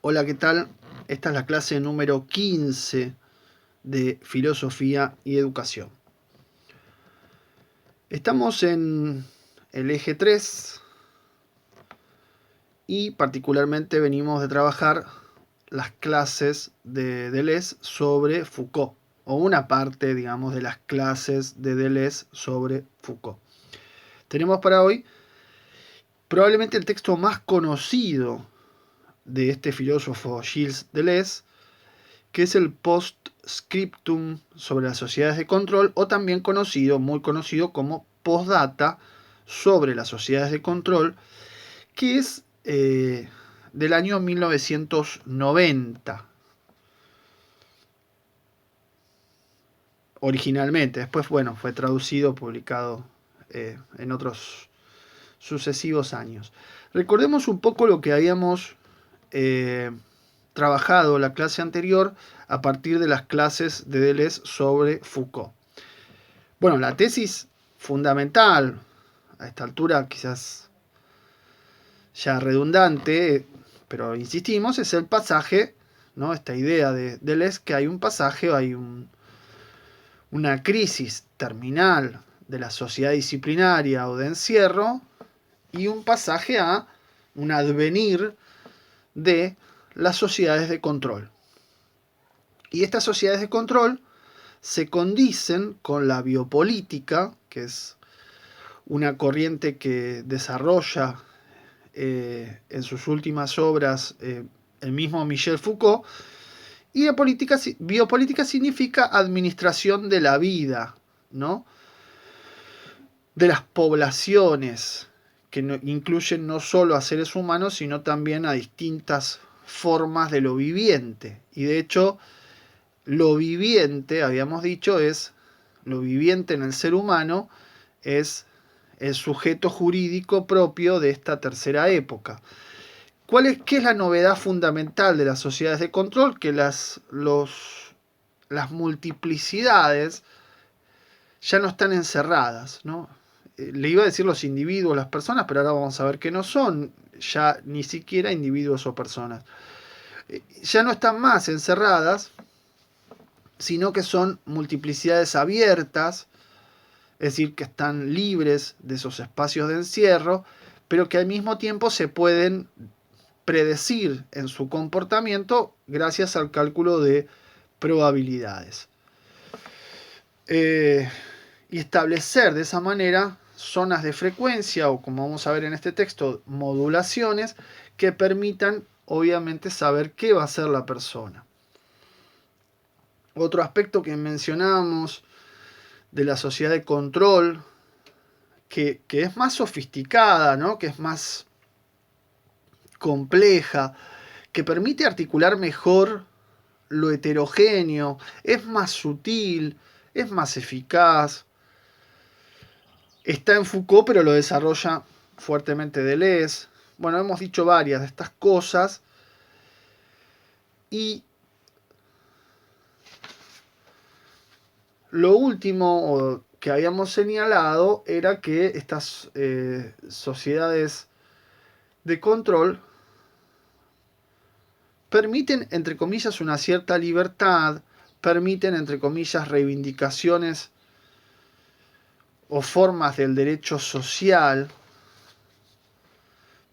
Hola, ¿qué tal? Esta es la clase número 15 de Filosofía y Educación. Estamos en el eje 3 y particularmente venimos de trabajar las clases de Deleuze sobre Foucault, o una parte, digamos, de las clases de Deleuze sobre Foucault. Tenemos para hoy probablemente el texto más conocido de este filósofo Gilles Deleuze, que es el Postscriptum sobre las sociedades de control, o también conocido, muy conocido como Postdata sobre las sociedades de control, que es del año 1990 originalmente. Después, bueno, fue traducido, publicado en otros sucesivos años. Recordemos un poco lo que habíamos trabajado la clase anterior a partir de las clases de Deleuze sobre Foucault. Bueno, la tesis fundamental, a esta altura quizás ya redundante, pero insistimos, es el pasaje, ¿no? Esta idea de Deleuze que hay un pasaje, hay una crisis terminal de la sociedad disciplinaria o de encierro y un pasaje a un advenir de las sociedades de control. Y estas sociedades de control se condicen con la biopolítica, que es una corriente que desarrolla en sus últimas obras el mismo Michel Foucault. Y biopolítica significa administración de la vida, ¿no? De las poblaciones, que incluyen no solo a seres humanos, sino también a distintas formas de lo viviente. Y de hecho, lo viviente, habíamos dicho, lo viviente en el ser humano es el sujeto jurídico propio de esta tercera época. ¿Qué es la novedad fundamental de las sociedades de control? Que las multiplicidades ya no están encerradas, ¿no? Le iba a decir los individuos, las personas, pero ahora vamos a ver que no son ya ni siquiera individuos o personas. Ya no están más encerradas, sino que son multiplicidades abiertas, es decir, que están libres de esos espacios de encierro, pero que al mismo tiempo se pueden predecir en su comportamiento gracias al cálculo de probabilidades. Y establecer de esa manera zonas de frecuencia, o como vamos a ver en este texto, modulaciones, que permitan obviamente saber qué va a hacer la persona. Otro aspecto que mencionamos de la sociedad de control, que es más sofisticada, ¿no? Que es más compleja, que permite articular mejor lo heterogéneo, es más sutil, es más eficaz. Está en Foucault, pero lo desarrolla fuertemente Deleuze. Bueno, hemos dicho varias de estas cosas. Y lo último que habíamos señalado era que estas sociedades de control permiten, entre comillas, una cierta libertad, permiten, entre comillas, reivindicaciones o formas del derecho social,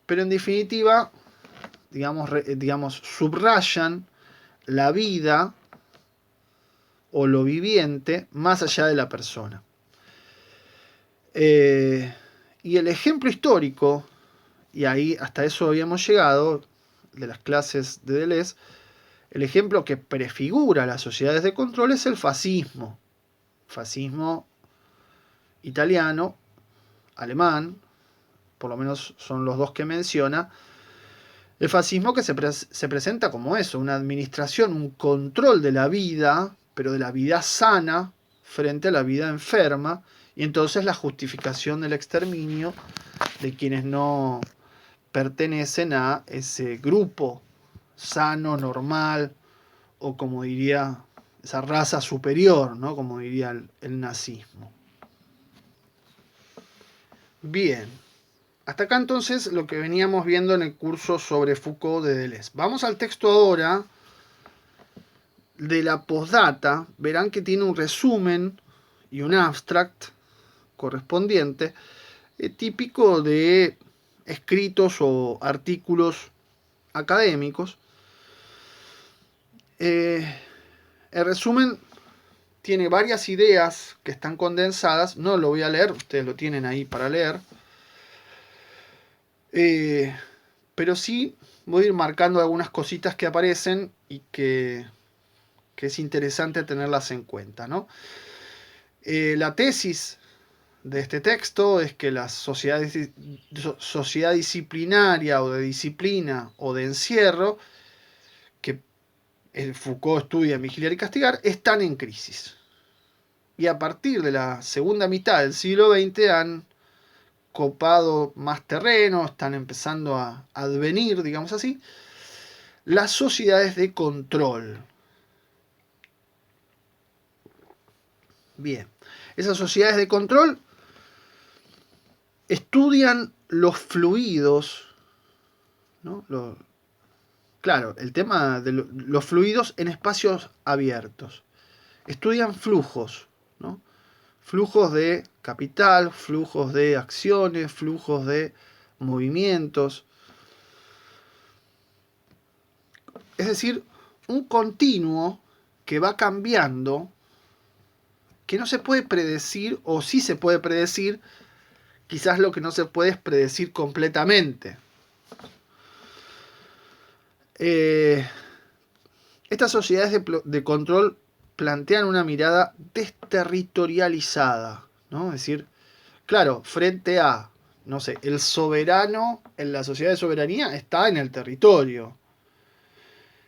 pero en definitiva, digamos, subrayan la vida o lo viviente más allá de la persona. Y el ejemplo histórico, y ahí hasta eso habíamos llegado, de las clases de Deleuze, el ejemplo que prefigura las sociedades de control es el fascismo. Fascismo italiano, alemán, por lo menos son los dos que menciona. El fascismo que se presenta como eso, una administración, un control de la vida, pero de la vida sana frente a la vida enferma, y entonces la justificación del exterminio de quienes no pertenecen a ese grupo sano, normal, o como diría esa raza superior, ¿no? Como diría el nazismo. Bien, Hasta acá entonces lo que veníamos viendo en el curso sobre Foucault de Deleuze. Vamos al texto ahora de la postdata. Verán que tiene un resumen y un abstract correspondiente, típico de escritos o artículos académicos. El resumen tiene varias ideas que están condensadas. No lo voy a leer, ustedes lo tienen ahí para leer. Pero sí voy a ir marcando algunas cositas que aparecen y que es interesante tenerlas en cuenta, ¿no? La tesis de este texto es que la sociedad disciplinaria o de disciplina o de encierro que Foucault estudia en Vigilar y Castigar están en crisis. Y a partir de la segunda mitad del siglo XX han copado más terreno, están empezando a advenir, digamos así, las sociedades de control. Bien, esas sociedades de control estudian los fluidos, ¿no? Claro, el tema de los fluidos en espacios abiertos. Estudian flujos, ¿no? Flujos de capital, flujos de acciones, flujos de movimientos. Es decir, un continuo que va cambiando, que no se puede predecir, o sí se puede predecir, quizás lo que no se puede es predecir completamente. Estas sociedades de control plantean una mirada desterritorializada, ¿no? Es decir, claro, frente a, no sé, el soberano en la sociedad de soberanía está en el territorio.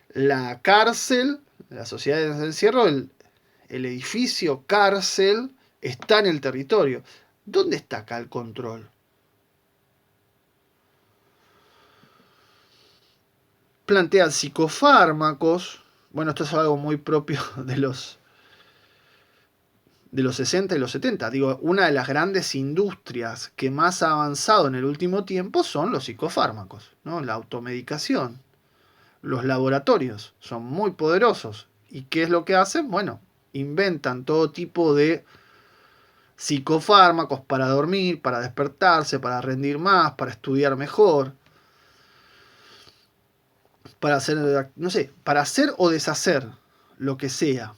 La cárcel, la sociedad de encierro, el edificio cárcel está en el territorio. ¿Dónde está acá el control? Plantean psicofármacos. Bueno, esto es algo muy propio de los 60 y los 70. Digo, una de las grandes industrias que más ha avanzado en el último tiempo son los psicofármacos, ¿no? La automedicación. Los laboratorios son muy poderosos. ¿Y qué es lo que hacen? Bueno, inventan todo tipo de psicofármacos para dormir, para despertarse, para rendir más, para estudiar mejor, para hacer, no sé, para hacer o deshacer lo que sea.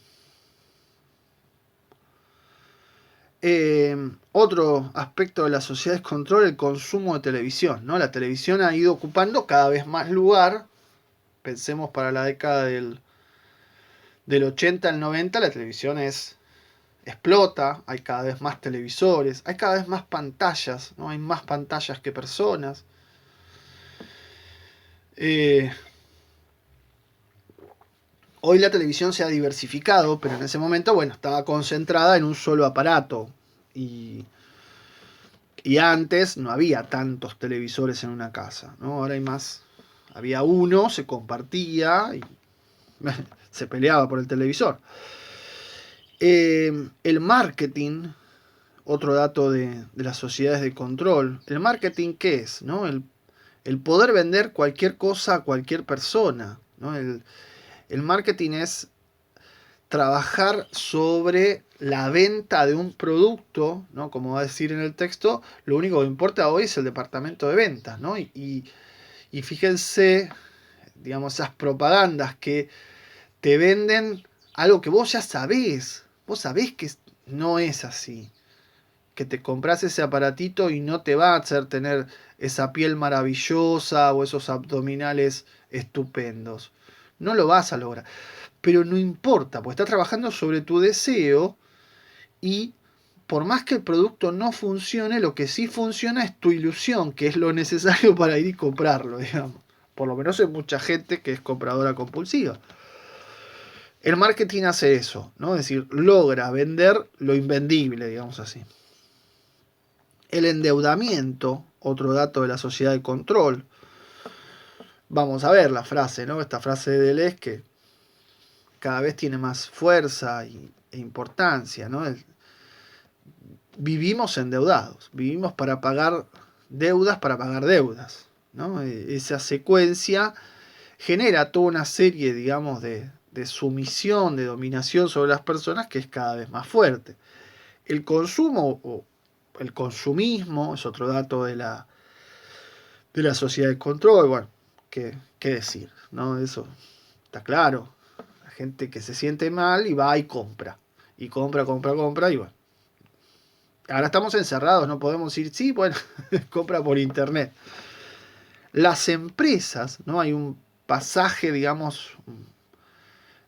Otro aspecto de la sociedad es control el consumo de televisión, ¿no? La televisión ha ido ocupando cada vez más lugar. Pensemos para la década del 80 al 90, la televisión explota, hay cada vez más televisores, hay cada vez más pantallas, ¿no? Hay más pantallas que personas. Hoy la televisión se ha diversificado, pero en ese momento, bueno, estaba concentrada en un solo aparato. Y antes no había tantos televisores en una casa, ¿no? Ahora hay más. Había uno, se compartía y se peleaba por el televisor. El marketing, otro dato de las sociedades de control. ¿El marketing qué es? ¿No? El poder vender cualquier cosa a cualquier persona, ¿no? El marketing es trabajar sobre la venta de un producto, ¿no? Como va a decir en el texto, lo único que importa hoy es el departamento de ventas, ¿no? Y fíjense, digamos, esas propagandas que te venden algo que vos ya sabés. Vos sabés que no es así. Que te compras ese aparatito y no te va a hacer tener esa piel maravillosa o esos abdominales estupendos. No lo vas a lograr. Pero no importa, porque está trabajando sobre tu deseo y por más que el producto no funcione, lo que sí funciona es tu ilusión, que es lo necesario para ir y comprarlo, digamos. Por lo menos hay mucha gente que es compradora compulsiva. El marketing hace eso, ¿no? Es decir, logra vender lo invendible, digamos así. El endeudamiento, otro dato de la sociedad de control. Vamos a ver la frase, ¿no? Esta frase de Deleuze que cada vez tiene más fuerza e importancia, ¿no? Vivimos endeudados, vivimos para pagar deudas para pagar deudas, ¿no? Esa secuencia genera toda una serie, digamos, de sumisión, de dominación sobre las personas que es cada vez más fuerte. El consumo o el consumismo es otro dato de la sociedad de control. Bueno, qué decir, ¿no? Eso está claro. La gente que se siente mal y va y compra. Y compra, compra, compra y bueno. Ahora estamos encerrados, no podemos ir, sí, bueno, compra por internet. Las empresas, ¿no? Hay un pasaje, digamos,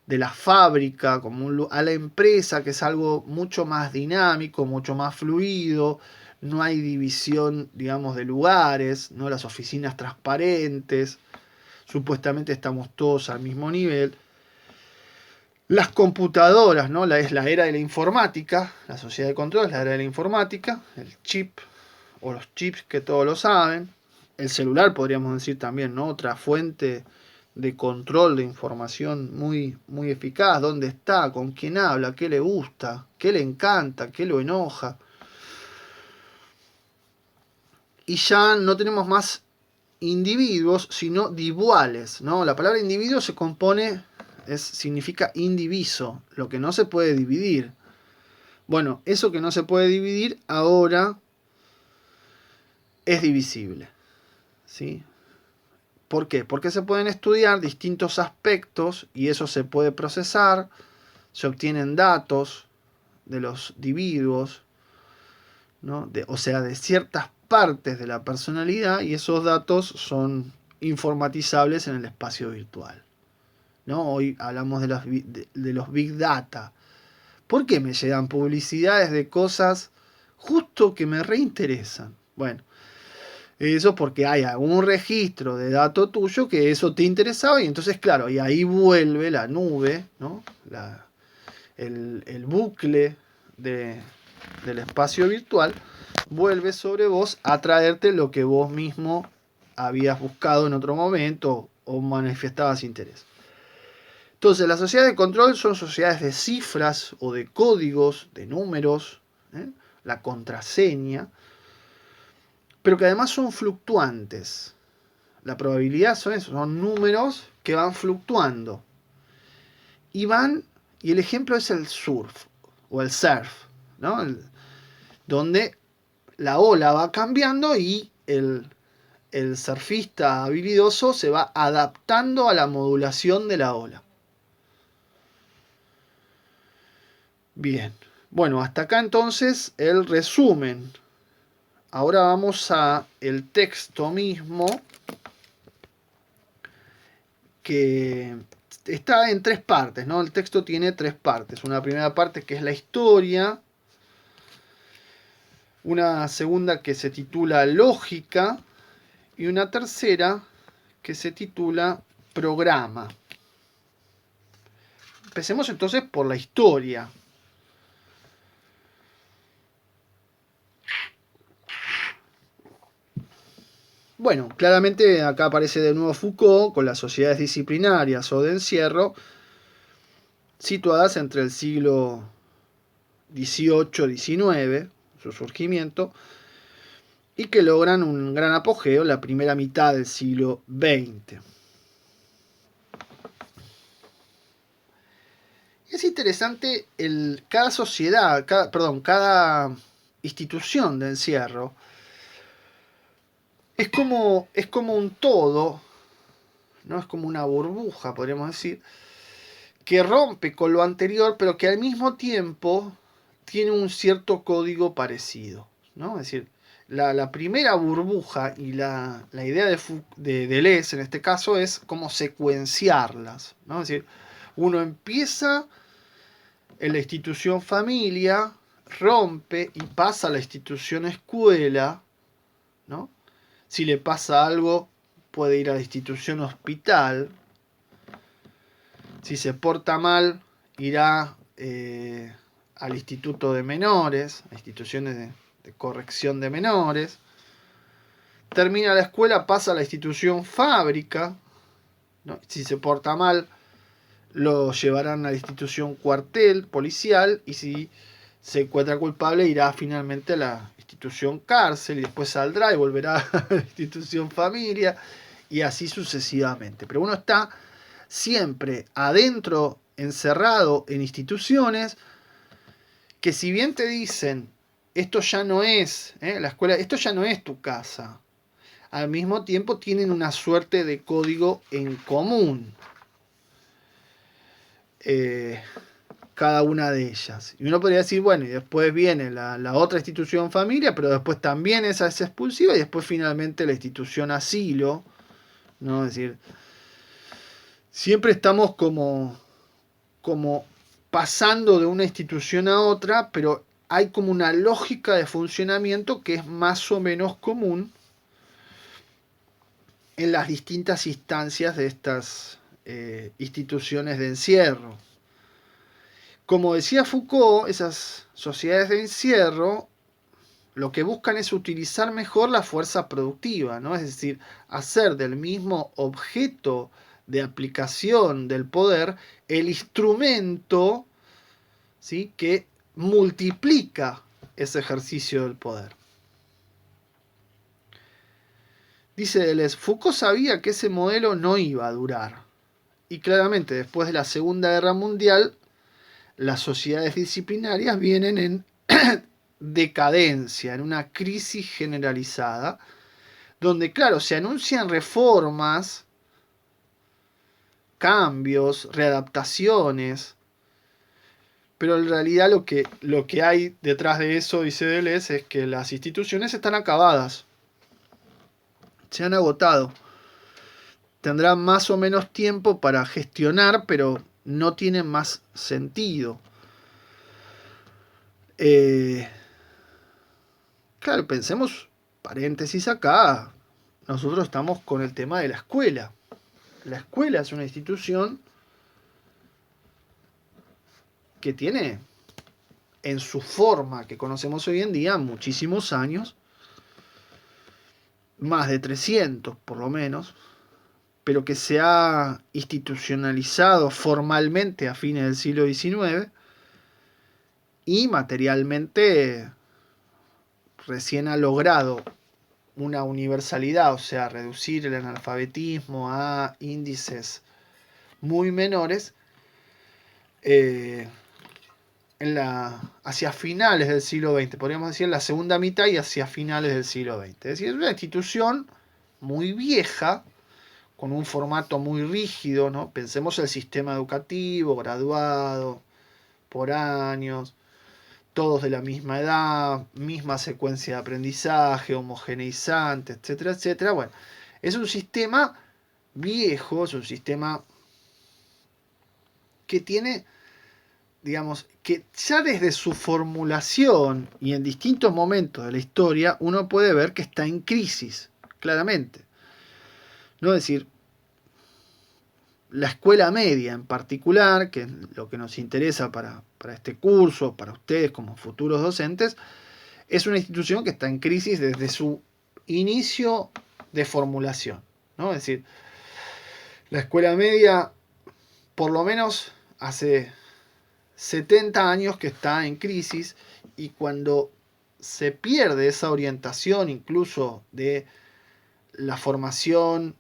de la fábrica como a la empresa, que es algo mucho más dinámico, mucho más fluido, no hay división, digamos, de lugares, ¿no? Las oficinas transparentes, supuestamente estamos todos al mismo nivel. Las computadoras, ¿no? Es la era de la informática, la sociedad de control es la era de la informática, el chip o los chips que todos lo saben, el celular podríamos decir también, ¿no? Otra fuente de control de información muy, muy eficaz, dónde está, con quién habla, qué le gusta, qué le encanta, qué lo enoja. Y ya no tenemos más individuos, sino divuales, ¿no? La palabra individuo se compone, significa indiviso, lo que no se puede dividir. Bueno, eso que no se puede dividir ahora es divisible, ¿sí? ¿Por qué? Porque se pueden estudiar distintos aspectos y eso se puede procesar, se obtienen datos de los individuos, ¿no? O sea, de ciertas partes de la personalidad y esos datos son informatizables en el espacio virtual, ¿no? Hoy hablamos de los Big Data. ¿Por qué me llegan publicidades de cosas justo que me reinteresan? Bueno, eso porque hay algún registro de dato tuyo que eso te interesaba y entonces, claro, y ahí vuelve la nube, ¿no? El bucle del espacio virtual vuelve sobre vos a traerte lo que vos mismo habías buscado en otro momento o manifestabas interés. Entonces, las sociedades de control son sociedades de cifras o de códigos, de números, ¿eh? La contraseña, pero que además son fluctuantes. La probabilidad son eso, son números que van fluctuando. Y el ejemplo es el surf, o el surf, ¿no? Donde la ola va cambiando y el surfista habilidoso se va adaptando a la modulación de la ola. Bien, bueno, hasta acá entonces el resumen. Ahora vamos a el texto mismo, que está en tres partes, ¿no? El texto tiene tres partes. Una primera parte que es la historia, una segunda que se titula lógica y una tercera que se titula programa. Empecemos entonces por la historia. Bueno, claramente acá aparece de nuevo Foucault con las sociedades disciplinarias o de encierro situadas entre el siglo XVIII-XIX, su surgimiento, y que logran un gran apogeo en la primera mitad del siglo XX. Es interesante cada sociedad, cada institución de encierro es como un todo, ¿no? Es como una burbuja, podríamos decir, que rompe con lo anterior, pero que al mismo tiempo tiene un cierto código parecido, ¿no? Es decir, la primera burbuja y la idea de Deleuze en este caso es como secuenciarlas, ¿no? Es decir, uno empieza en la institución familia, rompe y pasa a la institución escuela, ¿no? Si le pasa algo, puede ir a la institución hospital. Si se porta mal, irá al instituto de menores, a instituciones de corrección de menores. Termina la escuela, pasa a la institución fábrica, ¿no? Si se porta mal, lo llevarán a la institución cuartel policial y si se encuentra culpable, irá finalmente a la institución cárcel y después saldrá y volverá a la institución familia y así sucesivamente. Pero uno está siempre adentro, encerrado en instituciones que si bien te dicen esto ya no es la escuela, esto ya no es tu casa, al mismo tiempo tienen una suerte de código en común. Cada una de ellas. Y uno podría decir, bueno, y después viene la otra institución familia, pero después también esa es expulsiva y después finalmente la institución asilo, ¿no? Es decir, siempre estamos como pasando de una institución a otra, pero hay como una lógica de funcionamiento que es más o menos común en las distintas instancias de estas instituciones de encierro. Como decía Foucault, esas sociedades de encierro lo que buscan es utilizar mejor la fuerza productiva, ¿no? Es decir, hacer del mismo objeto de aplicación del poder el instrumento, ¿sí?, que multiplica ese ejercicio del poder. Dice Deleuze, Foucault sabía que ese modelo no iba a durar. Y claramente después de la Segunda Guerra Mundial, las sociedades disciplinarias vienen en decadencia, en una crisis generalizada, donde, claro, se anuncian reformas, cambios, readaptaciones, pero en realidad lo que hay detrás de eso, dice Deleuze, es que las instituciones están acabadas, se han agotado. Tendrán más o menos tiempo para gestionar, pero no tienen más sentido. Claro, pensemos, paréntesis acá, nosotros estamos con el tema de la escuela. La escuela es una institución que tiene en su forma que conocemos hoy en día muchísimos años, más de 300 por lo menos, pero que se ha institucionalizado formalmente a fines del siglo XIX y materialmente recién ha logrado una universalidad, o sea, reducir el analfabetismo a índices muy menores hacia finales del siglo XX, podríamos decir la segunda mitad y hacia finales del siglo XX. Es decir, es una institución muy vieja, con un formato muy rígido, ¿no? Pensemos el sistema educativo, graduado, por años, todos de la misma edad, misma secuencia de aprendizaje, homogeneizante, etcétera, etcétera. Bueno, es un sistema viejo, es un sistema que tiene, digamos, que ya desde su formulación y en distintos momentos de la historia, uno puede ver que está en crisis, claramente. No es decir, la escuela media en particular, que es lo que nos interesa para este curso, para ustedes como futuros docentes, es una institución que está en crisis desde su inicio de formulación, ¿no? Es decir, la escuela media, por lo menos hace 70 años que está en crisis, y cuando se pierde esa orientación incluso de la formación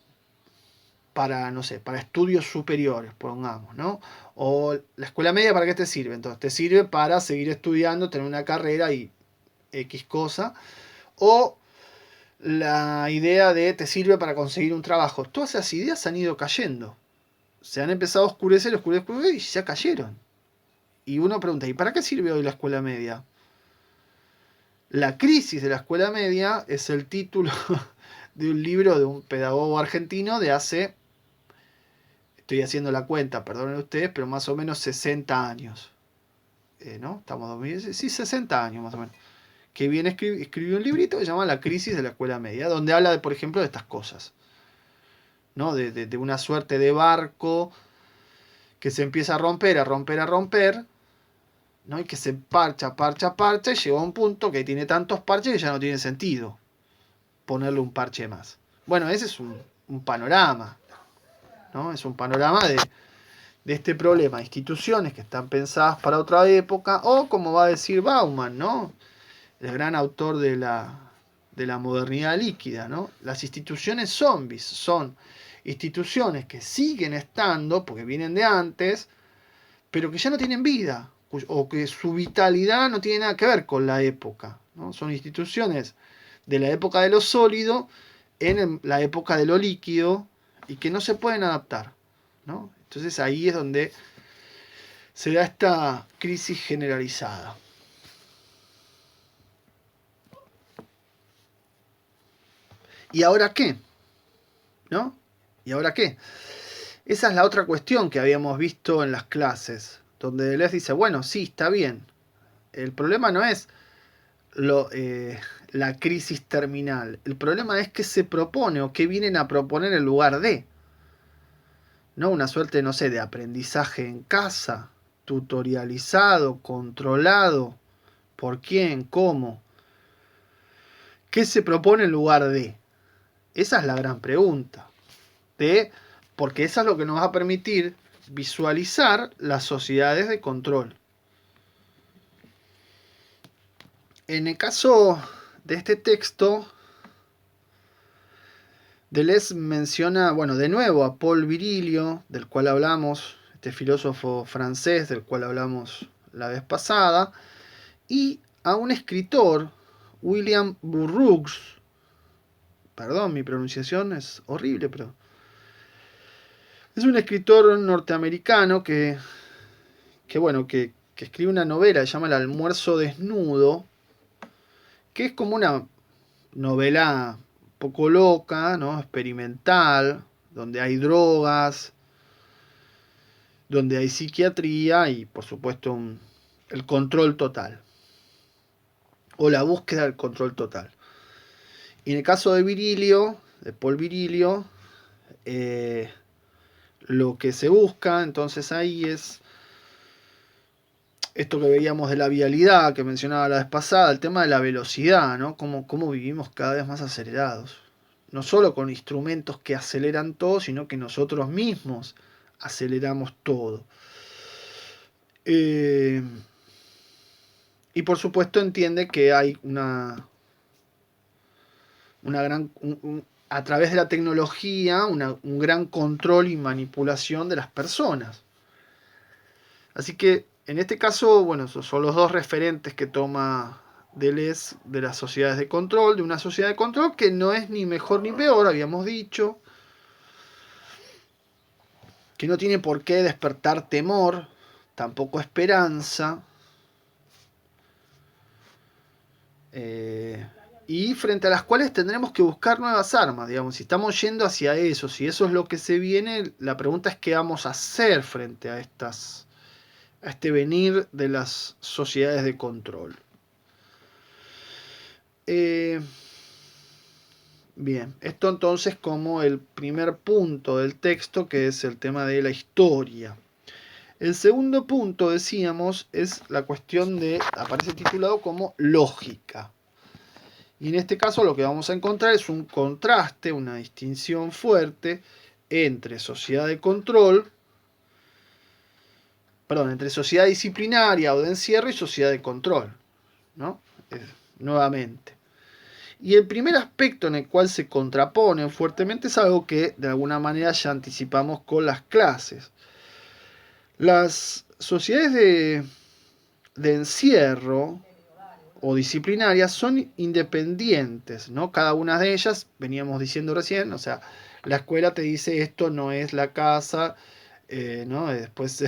para, no sé, para estudios superiores, pongamos, ¿no? O la escuela media, ¿para qué te sirve? Entonces, te sirve para seguir estudiando, tener una carrera y X cosa. O la idea de te sirve para conseguir un trabajo. Todas esas ideas han ido cayendo. Se han empezado a oscurecer y ya cayeron. Y uno pregunta, ¿y para qué sirve hoy la escuela media? La crisis de la escuela media es el título de un libro de un pedagogo argentino de hace, estoy haciendo la cuenta, perdonen ustedes, pero más o menos 60 años. ¿No? Estamos 2000, sí, 60 años más o menos. Que viene escribió un librito que se llama La crisis de la escuela media, donde habla, de, por ejemplo, de estas cosas, ¿no? De una suerte de barco que se empieza a romper, ¿no? Y que se parcha, y llegó a un punto que tiene tantos parches que ya no tiene sentido ponerle un parche más. Bueno, ese es un panorama, ¿no? Es un panorama de este problema, instituciones que están pensadas para otra época, o como va a decir Bauman, ¿no? El gran autor de la modernidad líquida, ¿no? Las instituciones zombies son instituciones que siguen estando, porque vienen de antes, pero que ya no tienen vida, o que su vitalidad no tiene nada que ver con la época, ¿no? Son instituciones de la época de lo sólido en la época de lo líquido y que no se pueden adaptar, ¿no? Entonces ahí es donde se da esta crisis generalizada. ¿Y ahora qué? ¿No? ¿Y ahora qué? Esa es la otra cuestión que habíamos visto en las clases, donde Deleuze dice, bueno, sí, está bien. El problema no es la crisis terminal. El problema es qué se propone o qué vienen a proponer en lugar de. ¿No? Una suerte, no sé, de aprendizaje en casa, tutorializado, controlado, por quién, cómo. ¿Qué se propone en lugar de? Esa es la gran pregunta. Porque eso es lo que nos va a permitir visualizar las sociedades de control. En el caso de este texto, Deleuze menciona, bueno, de nuevo a Paul Virilio, del cual hablamos, este filósofo francés del cual hablamos la vez pasada, y a un escritor, William Burroughs. Perdón, mi pronunciación es horrible, pero es un escritor norteamericano que escribe una novela que se llama El almuerzo desnudo, que es como una novela poco loca, ¿no? Experimental, donde hay drogas, donde hay psiquiatría y por supuesto el control total, o la búsqueda del control total. Y en el caso de Virilio, de Paul Virilio, lo que se busca entonces ahí es esto que veíamos de la vialidad que mencionaba la vez pasada, el tema de la velocidad, ¿no? Cómo vivimos cada vez más acelerados. No solo con instrumentos que aceleran todo, sino que nosotros mismos aceleramos todo. Y por supuesto entiende que hay una gran, a través de la tecnología, un gran control y manipulación de las personas. Así que en este caso, bueno, son los dos referentes que toma Deleuze de las sociedades de control, de una sociedad de control que no es ni mejor ni peor, habíamos dicho, que no tiene por qué despertar temor, tampoco esperanza, y frente a las cuales tendremos que buscar nuevas armas, digamos, si estamos yendo hacia eso, si eso es lo que se viene, la pregunta es qué vamos a hacer frente a este venir de las sociedades de control. Bien, esto entonces como el primer punto del texto, que es el tema de la historia. El segundo punto, decíamos, es la cuestión aparece titulado como lógica. Y en este caso lo que vamos a encontrar es un contraste, una distinción fuerte entre sociedad de control, entre sociedad disciplinaria o de encierro y sociedad de control, ¿no? Nuevamente. Y el primer aspecto en el cual se contraponen fuertemente es algo que de alguna manera ya anticipamos con las clases. Las sociedades de encierro o disciplinarias son independientes, ¿no? Cada una de ellas, veníamos diciendo recién, o sea, la escuela te dice esto no es la casa, ¿no? Después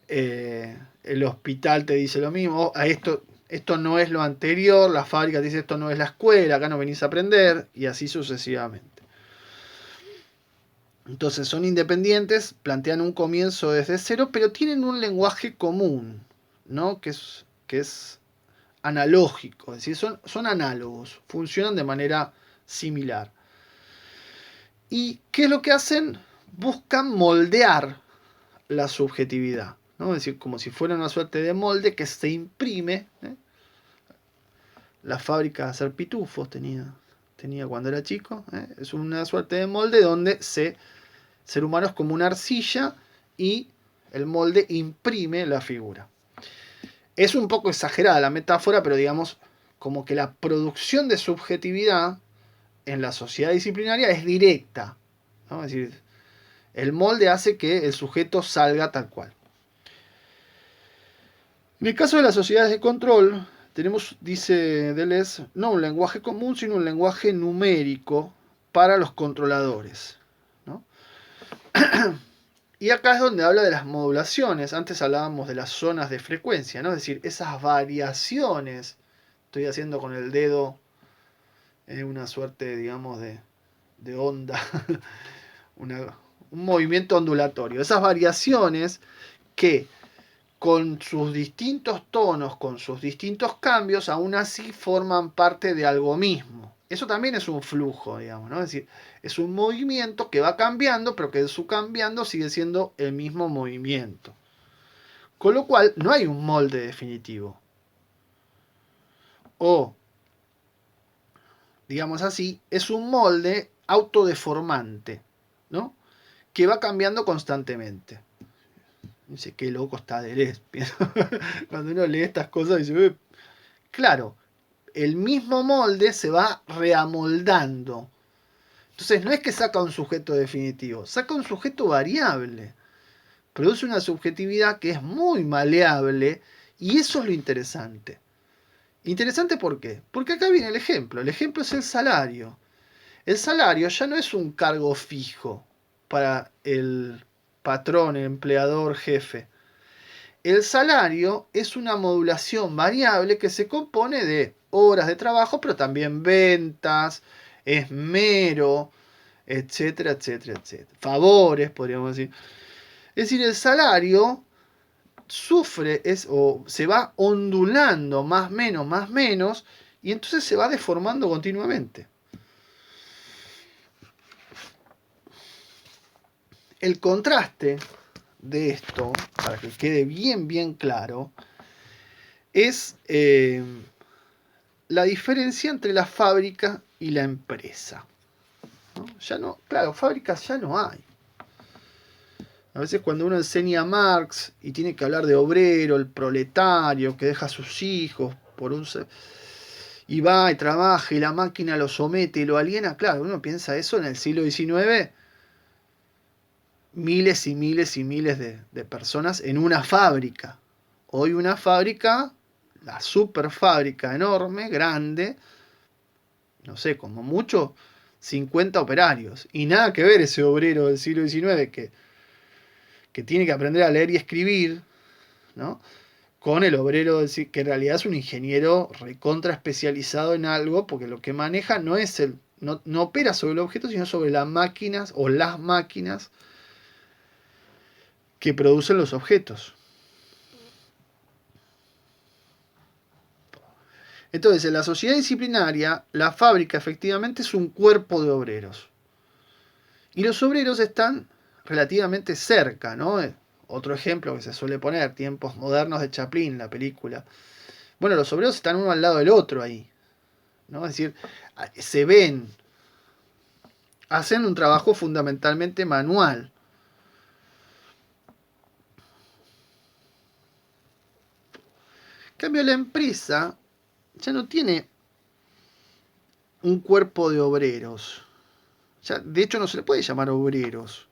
el hospital te dice lo mismo, esto no es lo anterior, la fábrica te dice esto no es la escuela, acá no venís a aprender, y así sucesivamente. Entonces son independientes, plantean un comienzo desde cero, pero tienen un lenguaje común, ¿no? Que es analógico, es decir, son análogos, funcionan de manera similar. ¿Y qué es lo que hacen? Buscan moldear la subjetividad, ¿no? Es decir, como si fuera una suerte de molde que se imprime. La fábrica de hacer pitufos tenía cuando era chico. Es una suerte de molde donde ser humano es como una arcilla y el molde imprime la figura. Es un poco exagerada la metáfora, pero digamos como que la producción de subjetividad en la sociedad disciplinaria es directa, ¿no? Es decir, el molde hace que el sujeto salga tal cual. En el caso de las sociedades de control, tenemos, dice Deleuze, no un lenguaje común, sino un lenguaje numérico para los controladores, ¿no? Y acá es donde habla de las modulaciones. Antes hablábamos de las zonas de frecuencia, ¿no? Es decir, esas variaciones. Estoy haciendo con el dedo una suerte, digamos, de onda, un movimiento ondulatorio. Esas variaciones que con sus distintos tonos, con sus distintos cambios, aún así forman parte de algo mismo. Eso también es un flujo, digamos, ¿no? Es decir, es un movimiento que va cambiando, pero que en su cambiando sigue siendo el mismo movimiento. Con lo cual, no hay un molde definitivo. O, digamos así, es un molde autodeformante, ¿no? Que va cambiando constantemente. Dice, qué loco está Deleuze. Cuando uno lee estas cosas dice, claro, el mismo molde se va reamoldando. Entonces no es que saca un sujeto definitivo, saca un sujeto variable. Produce una subjetividad que es muy maleable y eso es lo interesante. ¿Interesante por qué? Porque acá viene el ejemplo. El ejemplo es el salario. El salario ya no es un cargo fijo para el patrón, el empleador, jefe. El salario es una modulación variable que se compone de horas de trabajo, pero también ventas, esmero, etcétera, etcétera, etcétera. Favores, podríamos decir. Es decir, el salario sufre o se va ondulando más menos, y entonces se va deformando continuamente. El contraste de esto, para que quede bien claro, es la diferencia entre la fábrica y la empresa, ¿no? Ya no, claro, fábricas ya no hay. A veces cuando uno enseña a Marx y tiene que hablar de obrero, el proletario que deja a sus hijos por un y va y trabaja y la máquina lo somete y lo aliena, claro, uno piensa eso en el siglo XIX, miles y miles y miles de personas en una fábrica. Hoy una fábrica, la super fábrica enorme, grande, no sé, como mucho 50 operarios. Y nada que ver ese obrero del siglo XIX que tiene que aprender a leer y escribir, ¿no? Con el obrero que en realidad es un ingeniero recontra especializado en algo, porque lo que maneja no es no opera sobre el objeto, sino sobre las máquinas o las máquinas que producen los objetos. Entonces, en la sociedad disciplinaria, la fábrica efectivamente es un cuerpo de obreros. Y los obreros están relativamente cerca, ¿no? Otro ejemplo que se suele poner, tiempos modernos de Chaplin, la película. Bueno, los obreros están uno al lado del otro ahí, ¿no? Es decir, se ven, hacen un trabajo fundamentalmente manual. En cambio, la empresa ya no tiene un cuerpo de obreros. Ya, de hecho, no se le puede llamar obreros.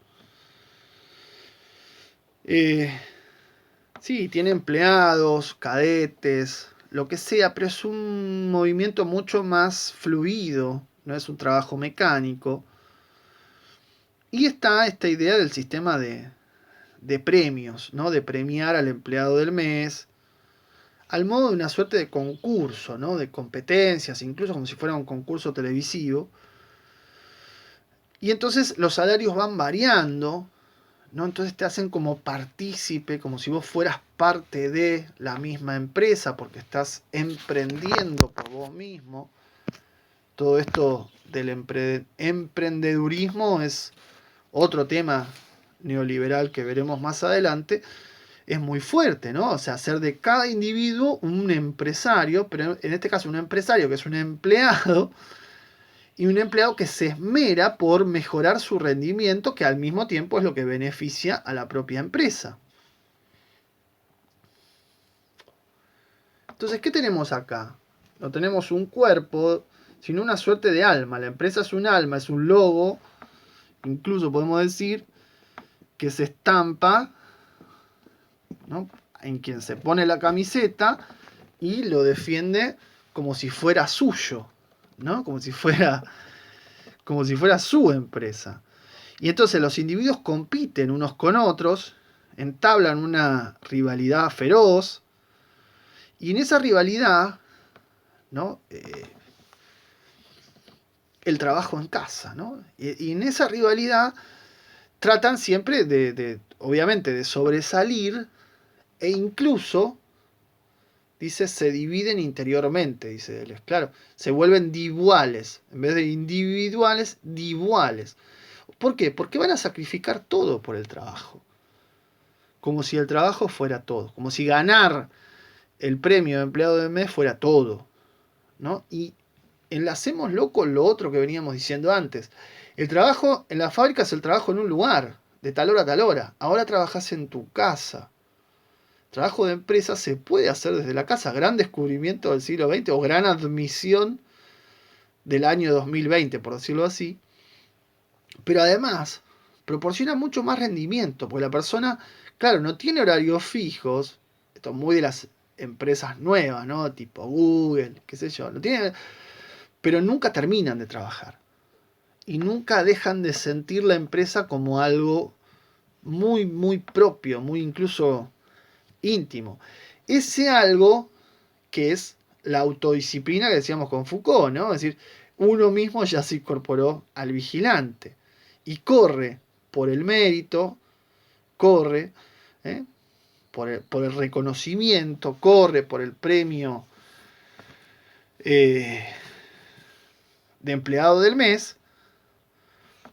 Sí, tiene empleados, cadetes, lo que sea, pero es un movimiento mucho más fluido, no es un trabajo mecánico. Y está esta idea del sistema de premios, ¿no? De premiar al empleado del mes, al modo de una suerte de concurso, ¿no? De competencias, incluso como si fuera un concurso televisivo. Y entonces los salarios van variando, ¿no? Entonces te hacen como partícipe, como si vos fueras parte de la misma empresa, porque estás emprendiendo por vos mismo. Todo esto del emprendedurismo es otro tema neoliberal que veremos más adelante. Es muy fuerte, ¿no? O sea, hacer de cada individuo un empresario, pero en este caso un empresario que es un empleado, y un empleado que se esmera por mejorar su rendimiento, que al mismo tiempo es lo que beneficia a la propia empresa. Entonces, ¿qué tenemos acá? No tenemos un cuerpo, sino una suerte de alma. La empresa es un alma, es un logo, incluso podemos decir que se estampa, ¿no?, en quien se pone la camiseta y lo defiende como si fuera suyo, ¿no? Como si fuera su empresa. Y entonces los individuos compiten unos con otros, entablan una rivalidad feroz, y en esa rivalidad, ¿no?, el trabajo en casa, ¿no? Y en esa rivalidad tratan siempre obviamente, de sobresalir, e incluso, dice, se dividen interiormente, dice Deleuze. Claro, se vuelven divuales, en vez de individuales, divuales. ¿Por qué? Porque van a sacrificar todo por el trabajo. Como si el trabajo fuera todo, como si ganar el premio de empleado del mes fuera todo, ¿no? Y enlacémoslo con lo otro que veníamos diciendo antes. El trabajo en la fábrica es el trabajo en un lugar, de tal hora a tal hora. Ahora trabajas en tu casa. Trabajo de empresa se puede hacer desde la casa. Gran descubrimiento del siglo XX o gran admisión del año 2020, por decirlo así. Pero además proporciona mucho más rendimiento, porque la persona, claro, no tiene horarios fijos. Esto es muy de las empresas nuevas, ¿no? Tipo Google, qué sé yo. No tiene, pero nunca terminan de trabajar. Y nunca dejan de sentir la empresa como algo muy, muy propio, muy incluso íntimo. Ese algo que es la autodisciplina que decíamos con Foucault, ¿no? Es decir, uno mismo ya se incorporó al vigilante y corre por el mérito, corre, ¿eh?, por el reconocimiento, corre por el premio de empleado del mes,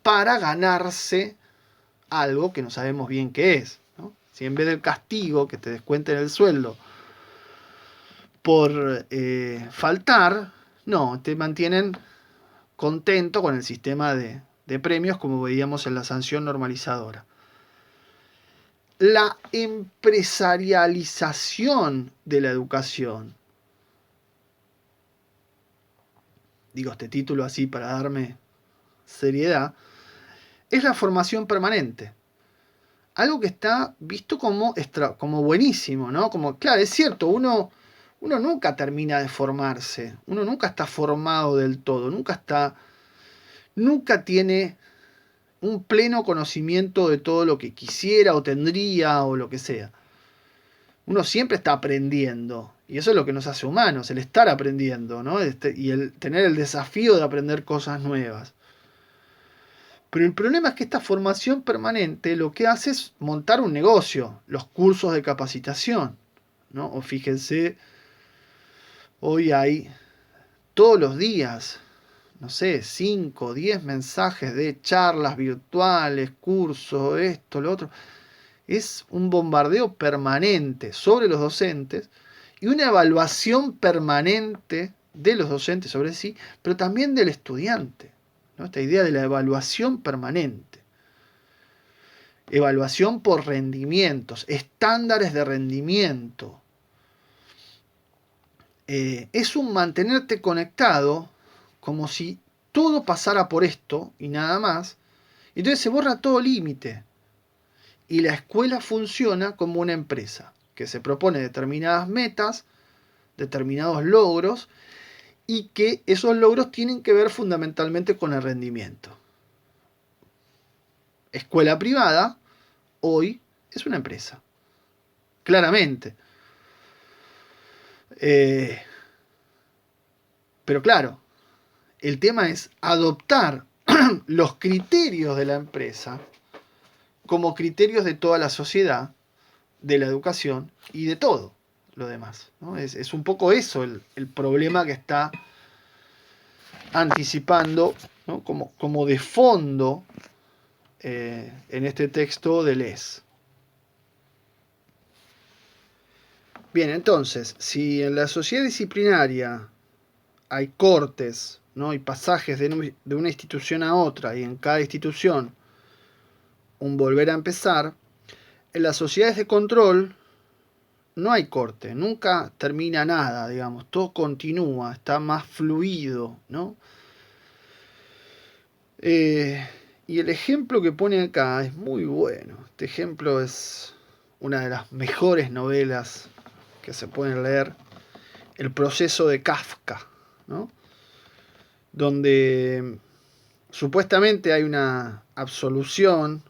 para ganarse algo que no sabemos bien qué es, ¿no? Si en vez del castigo que te descuenten el sueldo por faltar, no, te mantienen contento con el sistema de premios, como veíamos en la sanción normalizadora. La empresarialización de la educación. Digo este título así para darme seriedad. Es la formación permanente. Algo que está visto como buenísimo, ¿no? Como, claro, es cierto, uno nunca termina de formarse, uno nunca está formado del todo, nunca tiene un pleno conocimiento de todo lo que quisiera o tendría o lo que sea. Uno siempre está aprendiendo, y eso es lo que nos hace humanos, el estar aprendiendo, ¿no? Y el tener el desafío de aprender cosas nuevas. Pero el problema es que esta formación permanente lo que hace es montar un negocio, los cursos de capacitación, ¿no? O fíjense, hoy hay todos los días, no sé, 5 o 10 mensajes de charlas virtuales, cursos, esto, lo otro. Es un bombardeo permanente sobre los docentes y una evaluación permanente de los docentes sobre sí, pero también del estudiante, ¿no? Esta idea de la evaluación permanente. Evaluación por rendimientos, estándares de rendimiento. Es un mantenerte conectado como si todo pasara por esto y nada más. Entonces se borra todo límite. Y la escuela funciona como una empresa que se propone determinadas metas, determinados logros, y que esos logros tienen que ver fundamentalmente con el rendimiento. Escuela privada hoy es una empresa, claramente. Pero claro, el tema es adoptar los criterios de la empresa como criterios de toda la sociedad, de la educación y de todo lo demás, ¿no? Es un poco eso el problema que está anticipando, ¿no?, como de fondo en este texto de Deleuze. Bien, entonces, si en la sociedad disciplinaria hay cortes, ¿no? Y pasajes de una institución a otra, y en cada institución un volver a empezar, en las sociedades de control no hay corte, nunca termina nada, digamos, todo continúa, está más fluido, ¿no? Y el ejemplo que pone acá es muy bueno. Este ejemplo es una de las mejores novelas que se pueden leer, El proceso de Kafka, ¿no? Donde supuestamente hay una absolución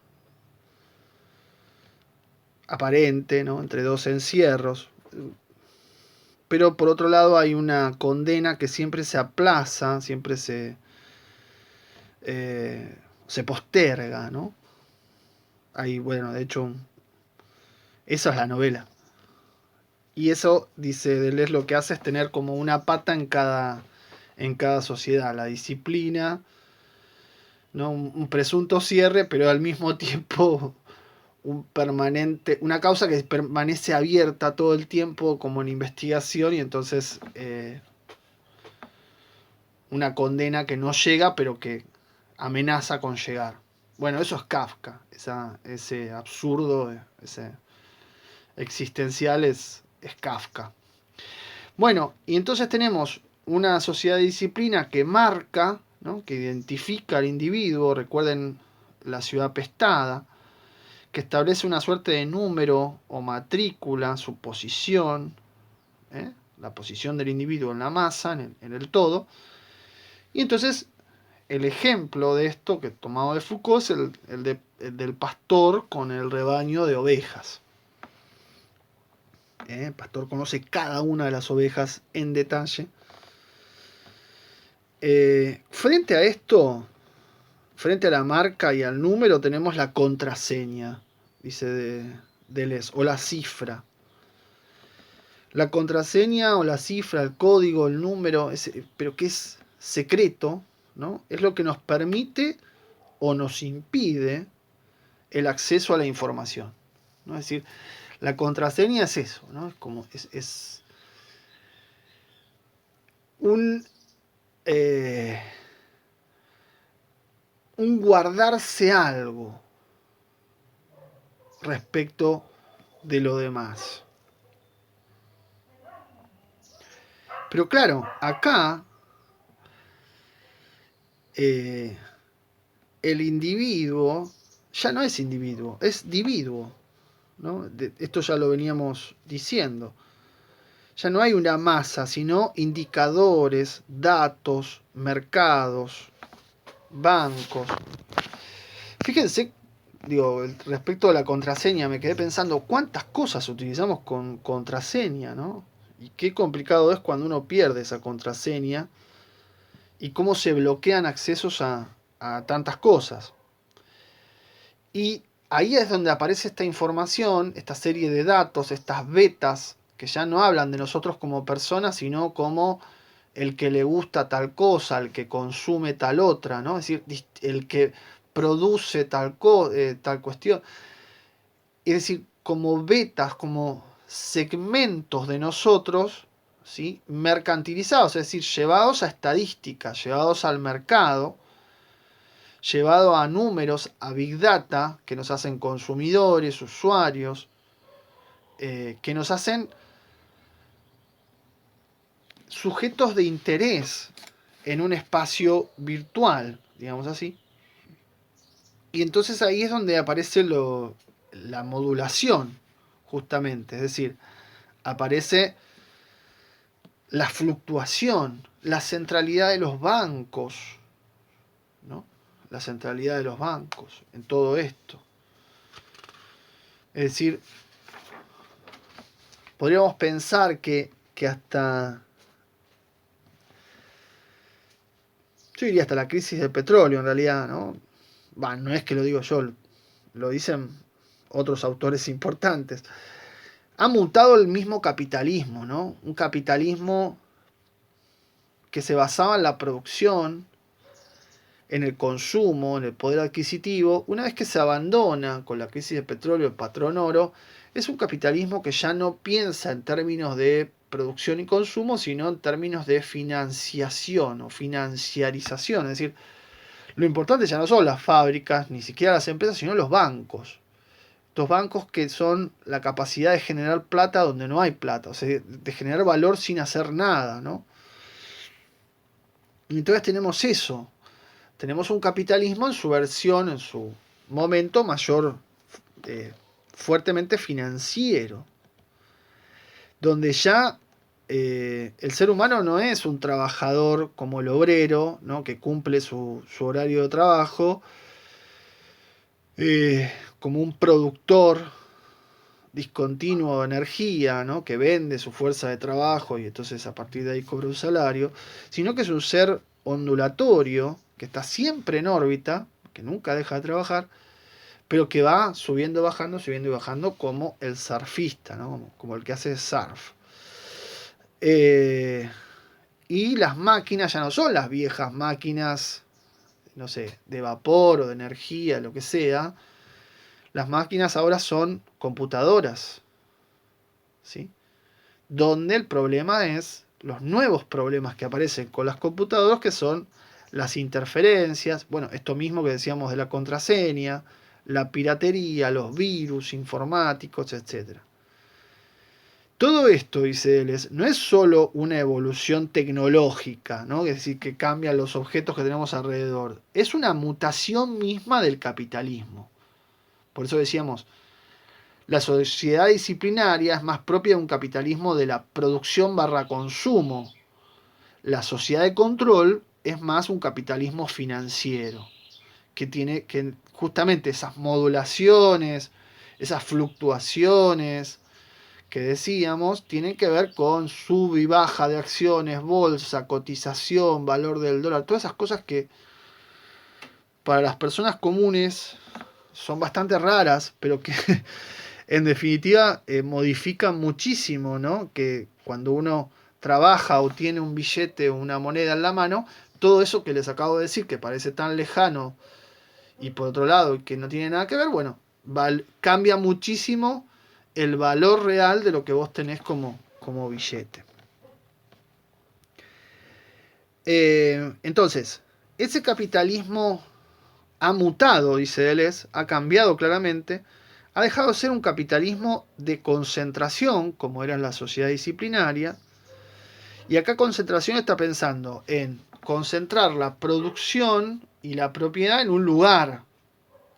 aparente, ¿no? Entre dos encierros, pero por otro lado hay una condena que siempre se aplaza, siempre se posterga, ¿no? Hay, bueno, de hecho, esa es la novela. Y eso, dice Deleuze, lo que hace es tener como una pata en cada sociedad, la disciplina, ¿no? Un presunto cierre, pero al mismo tiempo una causa que permanece abierta todo el tiempo como en investigación, y entonces una condena que no llega, pero que amenaza con llegar. Bueno, eso es Kafka, ese absurdo, ese existencial es Kafka. Bueno, y entonces tenemos una sociedad de disciplina que marca, ¿no? Que identifica al individuo, recuerden la ciudad pestada, que establece una suerte de número o matrícula, su posición, la posición del individuo en la masa, en el todo. Y entonces el ejemplo de esto que tomado de Foucault es el del pastor con el rebaño de ovejas. El pastor conoce cada una de las ovejas en detalle. Frente a esto, frente a la marca y al número, tenemos la contraseña, dice Deleuze, o la cifra. La contraseña o la cifra, el código, el número, pero que es secreto, ¿no? Es lo que nos permite o nos impide el acceso a la información, ¿no? Es decir, la contraseña es eso, ¿no? Es como es un un guardarse algo respecto de lo demás. Pero claro, acá el individuo ya no es individuo, es dividuo, ¿no? Esto ya lo veníamos diciendo. Ya no hay una masa, sino indicadores, datos, mercados, bancos. Fíjense, digo, respecto a la contraseña, me quedé pensando cuántas cosas utilizamos con contraseña, ¿no? Y qué complicado es cuando uno pierde esa contraseña y cómo se bloquean accesos a tantas cosas. Y ahí es donde aparece esta información, esta serie de datos, estas betas, que ya no hablan de nosotros como personas, sino como el que le gusta tal cosa, el que consume tal otra, ¿no? Es decir, el que produce tal cuestión. Es decir, como betas, como segmentos de nosotros, ¿sí? Mercantilizados, es decir, llevados a estadísticas, llevados al mercado, llevado a números, a Big Data, que nos hacen consumidores, usuarios, que nos hacen sujetos de interés en un espacio virtual, digamos así. Y entonces ahí es donde aparece la modulación, justamente, es decir, aparece la fluctuación, la centralidad de los bancos, ¿no? La centralidad de los bancos en todo esto. Es decir, podríamos pensar que hasta, yo diría hasta la crisis del petróleo en realidad, ¿no? Bah, no es que lo digo yo, lo dicen otros autores importantes. Ha mutado el mismo capitalismo, ¿no? Un capitalismo que se basaba en la producción, en el consumo, en el poder adquisitivo, una vez que se abandona con la crisis del petróleo el patrón oro, es un capitalismo que ya no piensa en términos de producción y consumo, sino en términos de financiación o financiarización. Es decir, lo importante ya no son las fábricas, ni siquiera las empresas, sino los bancos. Estos bancos que son la capacidad de generar plata donde no hay plata, o sea, de generar valor sin hacer nada, ¿no? Y entonces tenemos eso. Tenemos un capitalismo en su versión, en su momento mayor, fuertemente financiero, donde ya el ser humano no es un trabajador como el obrero, ¿no? Que cumple su horario de trabajo, como un productor discontinuo de energía, ¿no? Que vende su fuerza de trabajo y entonces a partir de ahí cobra un salario, sino que es un ser ondulatorio, que está siempre en órbita, que nunca deja de trabajar, pero que va subiendo y bajando como el surfista, ¿no? Como el que hace surf. Y las máquinas ya no son las viejas máquinas, no sé, de vapor o de energía, lo que sea. Las máquinas ahora son computadoras, ¿sí? Donde el problema es los nuevos problemas que aparecen con las computadoras, que son las interferencias, bueno, esto mismo que decíamos de la contraseña, la piratería, los virus informáticos, etc. Todo esto, dice él, no es solo una evolución tecnológica, ¿no? Es decir, que cambian los objetos que tenemos alrededor, es una mutación misma del capitalismo. Por eso decíamos, la sociedad disciplinaria es más propia de un capitalismo de la producción barra consumo. La sociedad de control es más un capitalismo financiero, que tiene que justamente esas modulaciones, esas fluctuaciones que decíamos, tienen que ver con sub y baja de acciones, bolsa, cotización, valor del dólar, todas esas cosas que para las personas comunes son bastante raras, pero que en definitiva modifican muchísimo, ¿no? Que cuando uno trabaja o tiene un billete o una moneda en la mano, todo eso que les acabo de decir, que parece tan lejano y por otro lado que no tiene nada que ver, bueno, cambia muchísimo el valor real de lo que vos tenés como billete. Entonces, ese capitalismo ha mutado, dice Deleuze, ha cambiado claramente, ha dejado de ser un capitalismo de concentración, como era en la sociedad disciplinaria, y acá concentración está pensando en concentrar la producción y la propiedad en un lugar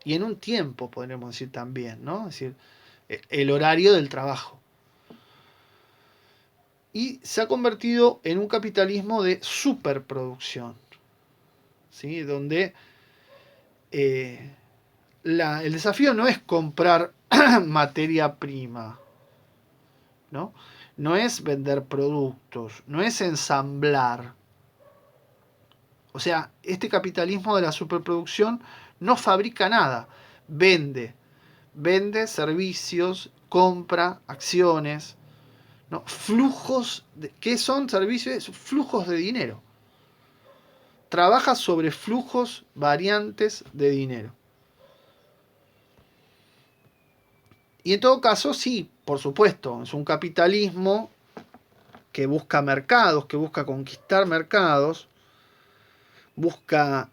y en un tiempo, podríamos decir también, ¿no? Es decir, el horario del trabajo. Y se ha convertido en un capitalismo de superproducción, ¿sí? Donde el desafío no es comprar materia prima, ¿no? No es vender productos, no es ensamblar. O sea, este capitalismo de la superproducción no fabrica nada, vende servicios, compra acciones, ¿no? Flujos, ¿qué son servicios? Flujos de dinero. Trabaja sobre flujos variantes de dinero. Y en todo caso, sí, por supuesto, es un capitalismo que busca mercados, que busca conquistar mercados, busca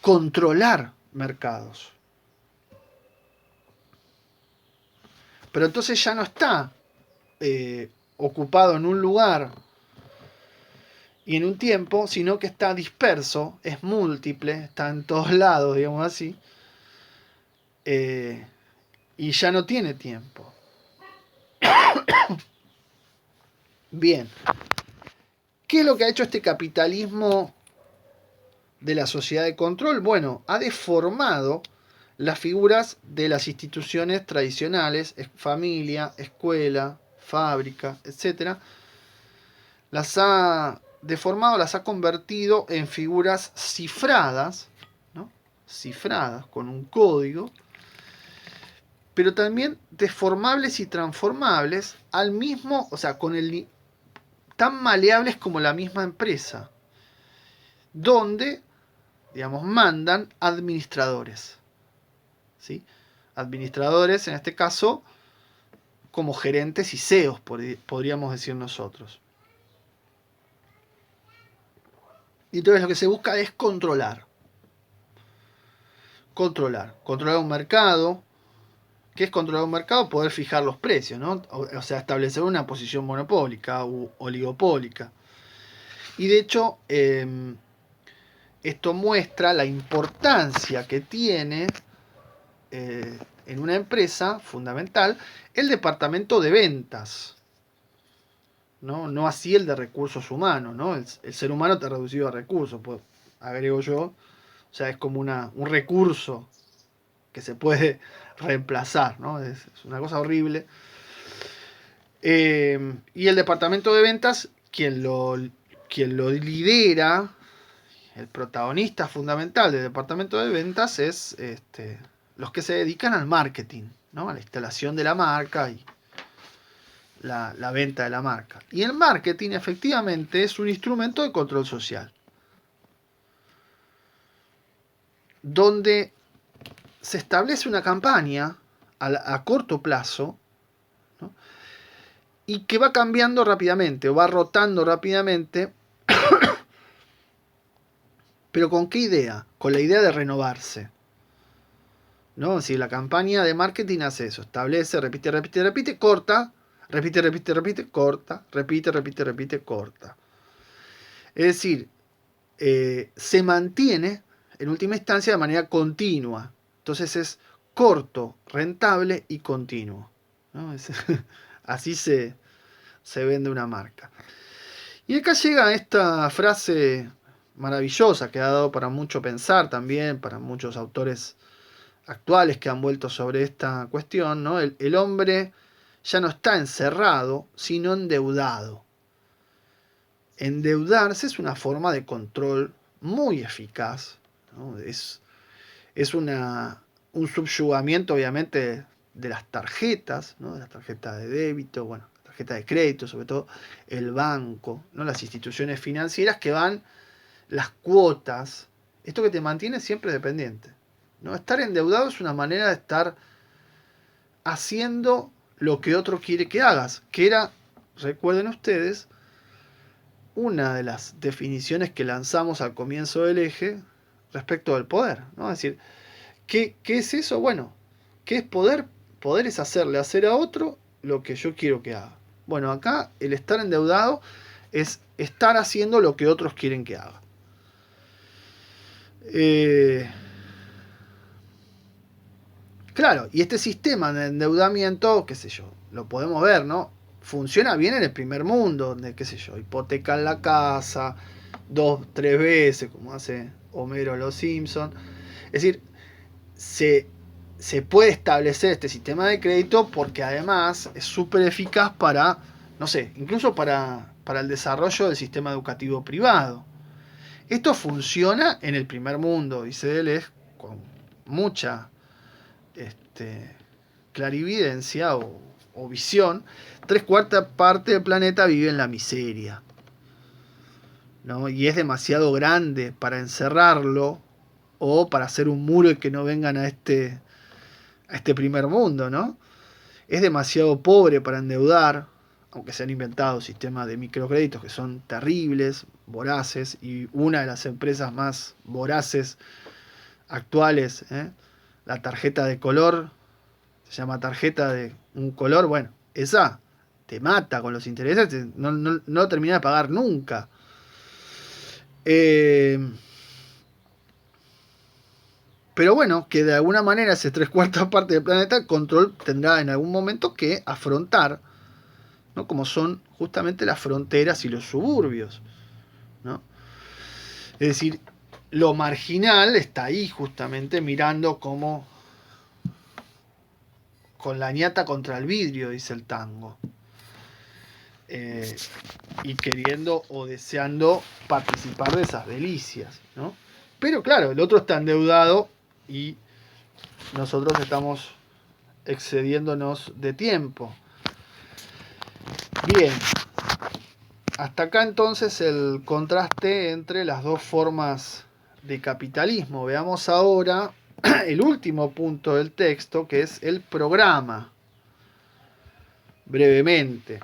controlar mercados. Pero entonces ya no está ocupado en un lugar y en un tiempo, sino que está disperso, es múltiple, está en todos lados, digamos así, y ya no tiene tiempo. Bien, ¿qué es lo que ha hecho este capitalismo de la sociedad de control? Bueno, ha deformado las figuras de las instituciones tradicionales, familia, escuela, fábrica, etc. Las ha deformado, las ha convertido en figuras cifradas, ¿no? Cifradas con un código, pero también deformables y transformables al mismo, o sea, tan maleables como la misma empresa, donde, digamos, mandan administradores, ¿sí? Administradores, en este caso, como gerentes y CEOs, podríamos decir nosotros. Y entonces lo que se busca es controlar un mercado. ¿Qué es controlar un mercado? Poder fijar los precios, ¿no? O sea, establecer una posición monopólica u oligopólica. Y de hecho, esto muestra la importancia que tiene en una empresa fundamental el departamento de ventas, no así el de recursos humanos, ¿no? El ser humano está reducido a recursos, pues, agrego yo, o sea, es como un recurso que se puede reemplazar, ¿no? Es una cosa horrible. Y el departamento de ventas, quien lo lidera, el protagonista fundamental del departamento de ventas es los que se dedican al marketing, ¿no? A la instalación de la marca y la venta de la marca. Y el marketing efectivamente es un instrumento de control social, donde se establece una campaña a corto plazo, ¿no? Y que va cambiando rápidamente o va rotando rápidamente. ¿Pero con qué idea? Con la idea de renovarse, ¿no? Si la campaña de marketing hace eso, establece, repite, corta, repite, corta, repite, corta. Es decir, se mantiene en última instancia de manera continua. Entonces es corto, rentable y continuo, ¿no? Así se vende una marca. Y acá llega esta frase maravillosa que ha dado para mucho pensar también, para muchos autores actuales que han vuelto sobre esta cuestión, ¿no? El hombre ya no está encerrado, sino endeudado. Endeudarse es una forma de control muy eficaz, ¿no? Es un subyugamiento, obviamente, de las tarjetas, ¿no? De las tarjetas de débito, bueno, tarjeta de crédito, sobre todo el banco, ¿no? Las instituciones financieras que van las cuotas, esto que te mantiene siempre dependiente, ¿no? Estar endeudado es una manera de estar haciendo lo que otro quiere que hagas, que era, recuerden ustedes, una de las definiciones que lanzamos al comienzo del eje respecto del poder, ¿no? Es decir, ¿qué es eso? Bueno, ¿qué es poder? Poder es hacerle hacer a otro lo que yo quiero que haga. Bueno, acá el estar endeudado es estar haciendo lo que otros quieren que haga. Claro, y este sistema de endeudamiento, qué sé yo, lo podemos ver, ¿no? Funciona bien en el primer mundo, donde, qué sé yo, hipotecan la casa 2, 3 veces, como hace Homero Los Simpson. Es decir, se puede establecer este sistema de crédito porque además es súper eficaz para, no sé, incluso para el desarrollo del sistema educativo privado. Esto funciona en el primer mundo, dice Deleuze, con mucha clarividencia o visión. 3/4 parte del planeta vive en la miseria, ¿no? Y es demasiado grande para encerrarlo o para hacer un muro y que no vengan a este primer mundo, ¿no? Es demasiado pobre para endeudar, aunque se han inventado sistemas de microcréditos que son terribles, voraces, y una de las empresas más voraces actuales, la tarjeta de color, se llama tarjeta de un color, bueno, esa te mata con los intereses, no termina de pagar nunca. Pero bueno, que de alguna manera ese 3/4 parte del planeta, el control tendrá en algún momento que afrontar, ¿no? Como son justamente las fronteras y los suburbios, ¿no? Es decir, lo marginal está ahí justamente mirando como con la ñata contra el vidrio, dice el tango. Y queriendo o deseando participar de esas delicias, ¿no? Pero claro, el otro está endeudado y nosotros estamos excediéndonos de tiempo. Bien. hasta acá entonces el contraste entre las dos formas de capitalismo. Veamos ahora el último punto del texto, que es el programa. Brevemente.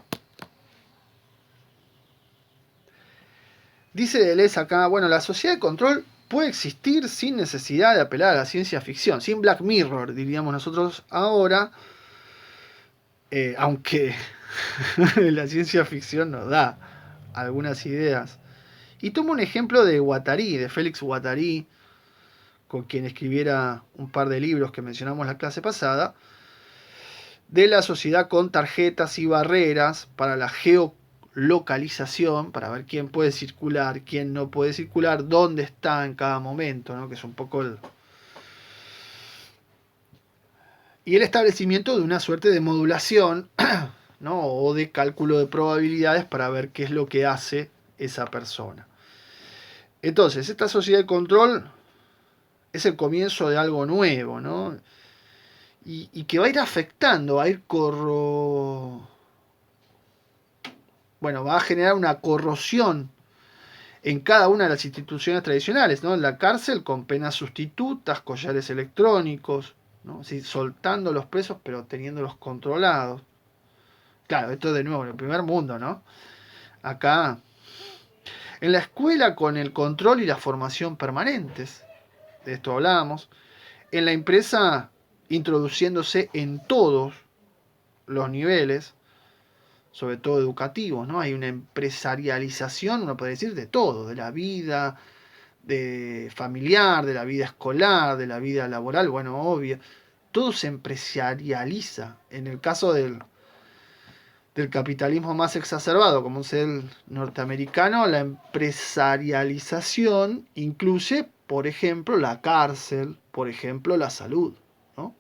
Dice Deleuze acá, bueno, la sociedad de control puede existir sin necesidad de apelar a la ciencia ficción, sin Black Mirror, diríamos nosotros ahora, aunque la ciencia ficción nos da algunas ideas. Y tomo un ejemplo de Guattari, de Félix Guattari, con quien escribiera un par de libros que mencionamos la clase pasada, de la sociedad con tarjetas y barreras para la geolocalización, para ver quién puede circular, quién no puede circular, dónde está en cada momento, ¿no? Que es un poco el... Y el establecimiento de una suerte de modulación, ¿no? O de cálculo de probabilidades para ver qué es lo que hace esa persona. Entonces, esta sociedad de control es el comienzo de algo nuevo, ¿no? Y que va a ir afectando, va a ir va a generar una corrosión en cada una de las instituciones tradicionales, ¿no? En la cárcel con penas sustitutas, collares electrónicos, ¿no? Sí, soltando los presos pero teniéndolos controlados. Claro, esto de nuevo en el primer mundo, ¿no? Acá, en la escuela con el control y la formación permanentes, de esto hablábamos. En la empresa introduciéndose en todos los niveles, sobre todo educativos, ¿no? Hay una empresarialización, uno puede decir, de todo, de la vida de familiar, de la vida escolar, de la vida laboral, bueno, obvio. Todo se empresarializa. En el caso del capitalismo más exacerbado, como es el norteamericano, la empresarialización incluye, por ejemplo, la cárcel, por ejemplo, la salud, ¿no?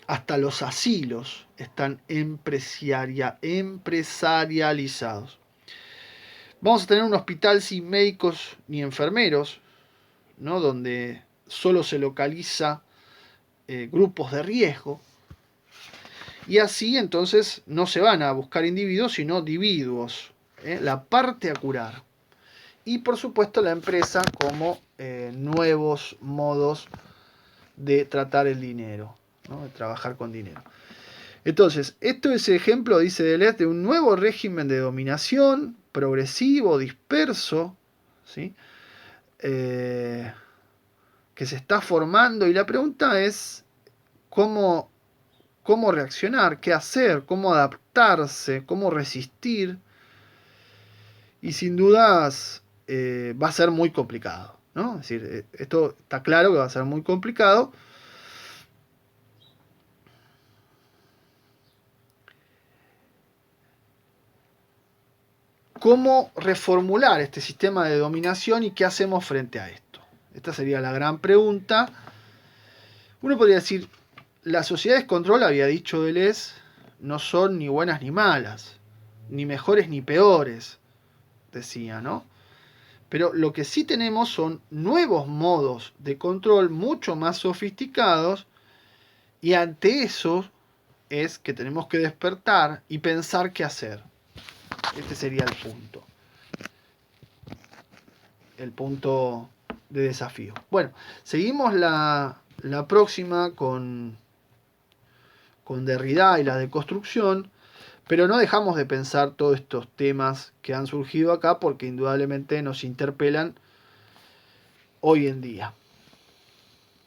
Hasta los asilos están empresarializados. Vamos a tener un hospital sin médicos ni enfermeros, ¿no? Donde solo se localiza grupos de riesgo. Y así entonces no se van a buscar individuos, sino dividuos. La parte a curar. Y por supuesto la empresa como nuevos modos de tratar el dinero, ¿no? De trabajar con dinero. Entonces, esto es ejemplo, dice Deleuze, de un nuevo régimen de dominación progresivo, disperso, ¿sí? Que se está formando. Y la pregunta es cómo reaccionar, qué hacer, cómo adaptarse, cómo resistir. Y sin dudas va a ser muy complicado, ¿no? Es decir, esto está claro que va a ser muy complicado. ¿Cómo reformular este sistema de dominación y qué hacemos frente a esto? Esta sería la gran pregunta. Uno podría decir, las sociedades control, había dicho Deleuze, no son ni buenas ni malas, ni mejores ni peores, decía, ¿no? Pero lo que sí tenemos son nuevos modos de control mucho más sofisticados, y ante eso es que tenemos que despertar y pensar qué hacer. Este sería el punto de desafío. Bueno, seguimos la próxima con Derrida y la deconstrucción, pero no dejamos de pensar todos estos temas que han surgido acá porque indudablemente nos interpelan hoy en día.